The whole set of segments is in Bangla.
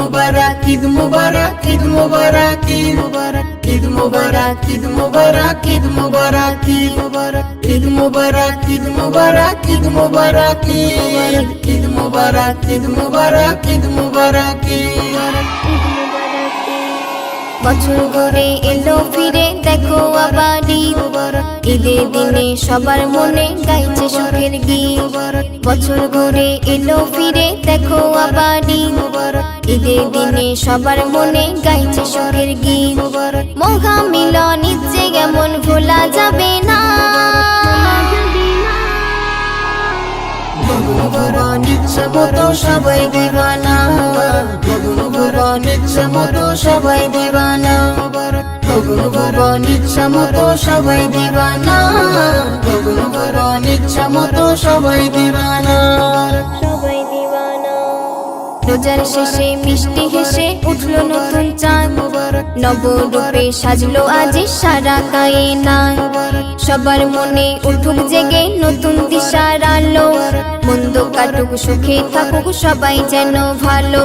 মুবারক, ঈদ মুবারক, ঈদ মুবারক, ঈদ মুবারক, ঈদ মুবারক, ঈদ মুবারক, ঈদ মুবারক, ঈদ মুবারক, ঈদ মুবারক, ঈদ মুবারক, ঈদ মুবারক, ঈদ মুবারক, ঈদ মুবারক, ঈদ মুবারক, বছর ঘুরে এলো ফিরে দেখো আবার ঈদ। ঈদের দিনে সবার মনে গাইছে সুখের গীত। বছর ঘুরে এলো ফিরে দেখো আবার ঈদ। ঈদের দিনে সবার মনে গাইছে সুখের গীত। মহা মিলন ইচ্ছে এমন ভোলা যাবে না। ইচ্ছা মতো সবাই দিবানা, ইচ্ছা মতো সবাই দিবানা, ইচ্ছা মতো সবাই দিবানা, ইচ্ছা মতো সবাই দিবানা। রোজার শেষে মিষ্টি হেসে উঠলো নতুন চাঁদ। নবরূপে সাজলো আজ সারা কায়নাত। সবার মনে উঠুক জেগে নতুন দিশার আলো। মন্দ কাটুক সুখে থাকুক সবাই যেন ভালো।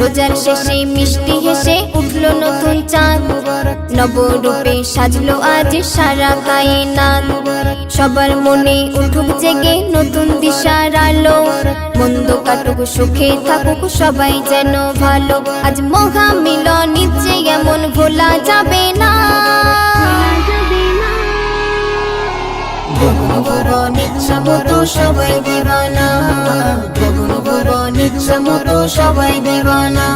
রোজার শেষে মিষ্টি হেসে উঠলো নতুন চাঁদ। নবরূপে সাজলো আজ সারা কায়নাত। সবার মনে উঠুক জেগে নতুন দিশার আলো। মন্দ কাটুক সুখে থাকুক সবাই যেন ভালো। আজ মহা মিলন ইচ্ছে এমন ভোলা যাবে না। ইচ্ছা মতো সবাই দিবানা, ইচ্ছা মতো সবাই দিবানা,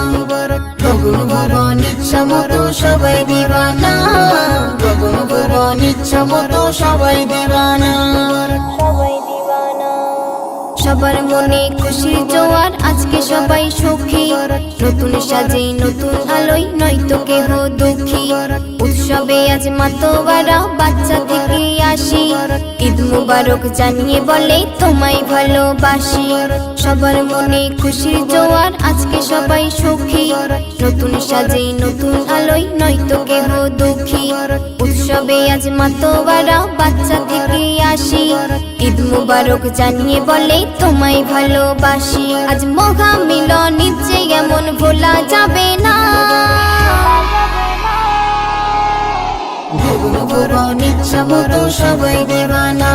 ইচ্ছা মতো সবাই দিবানা, ইচ্ছা মতো সবাই দিবানা। সবার মনে খুশির জোয়ার আজকে সবাই সুখী। নতুন সাজে নতুন আলোয় নয়তো কেহ দুঃখী। উৎসবে আজ মাতোয়ারা বাচ্চা থেকে আসি। ঈদ মুবারক জানিয়ে বলে তোমায় ভালোবাসি। সবার মনে খুশির জোয়ার আজকে সবাই সুখী। নতুন সাজে নতুন আলোয় নয়তো কেহ দুঃখী। উৎসবে আজ মাতোয়ারা বাচ্চা থেকে আসি। ঈদ মুবারক জানিয়ে বলে তোমায় ভালোবাসি। আজ মহা মিলন ইচ্ছে এমন ভোলা যাবে না। ইচ্ছা মতো সবাই দিবানা,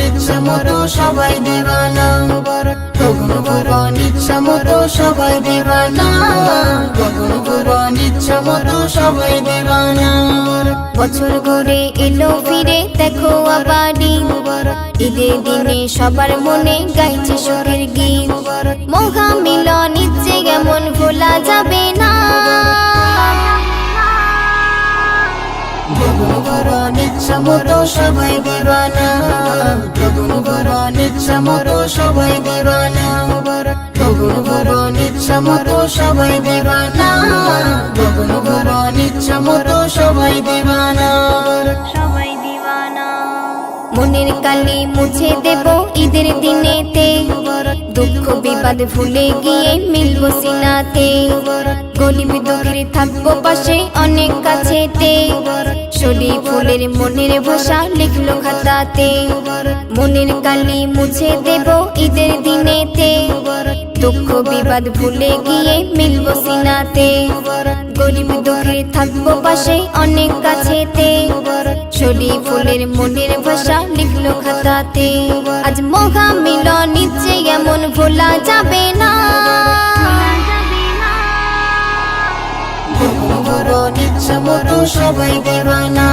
ইচ্ছা মতো সবাই দিবানা, ইচ্ছা মতো সবাই দিবানা, ইচ্ছা মতো সবাই দিবানা। বছর ঘুরে এলো ফিরে দেখো আবার ঈদ। ঈদের দিনে সবার মনে গাইছে সুখের গীত। মহা মিলন ইচ্ছে এমন ভোলা যাবে না। ইচ্ছা মতো সবাই দিবানা, ইচ্ছা মতো সবাই দিবানা, ইচ্ছা মতো সবাই দিবানা, ইচ্ছা মতো সবাই দিবানা। মনের কালি মুছে দেব ঈদের দিনেতে। দুঃখ বিবাদ ভুলে গিয়ে মিলবো সিনাতে। গরিব দুঃখীর থাকবো পাশে অনেক কাছেতে। শরীর ফুলের মনের ভাষা লিখলো খাতাতে। মনের কালি মুছে দেব ঈদের দিনেতে। দুঃখ বিবাদ ভুলে গিয়ে মিলবো সিনাতে। গরিব দুঃখীর থাকবো পাশে অনেক কাছেতে। শরীর ফুলের মনের ভাষা লিখলো খাতাতে। আজ মহা মিলন ইচ্ছে এমন ভোলা যাবে না। ইচ্ছা মতো সবাই দিবানা,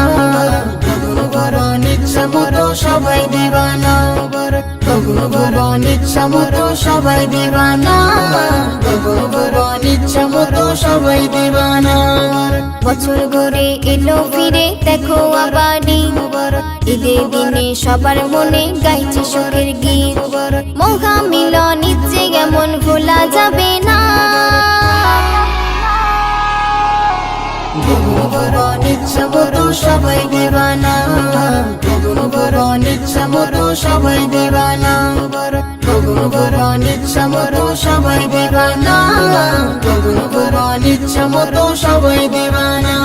ইচ্ছা মতো সবাই দিবানা, ইচ্ছা মতো সবাই দিবানা, ইচ্ছা মতো সবাই দিবানা। বছর ঘুরে এলো ফিরে দেখো আবার ঈদ। ঈদের দিনে সবার মনে গাইছে সুখের গীত। মহা মিলন ইচ্ছে এমন ভোলা যাবে না। ইচ্ছা মতো সবাই দিবানা, ইচ্ছা মতো সবাই দিবানা, ইচ্ছা মতো সবাই দিবানা, ইচ্ছা মতো সবাই দিবানা।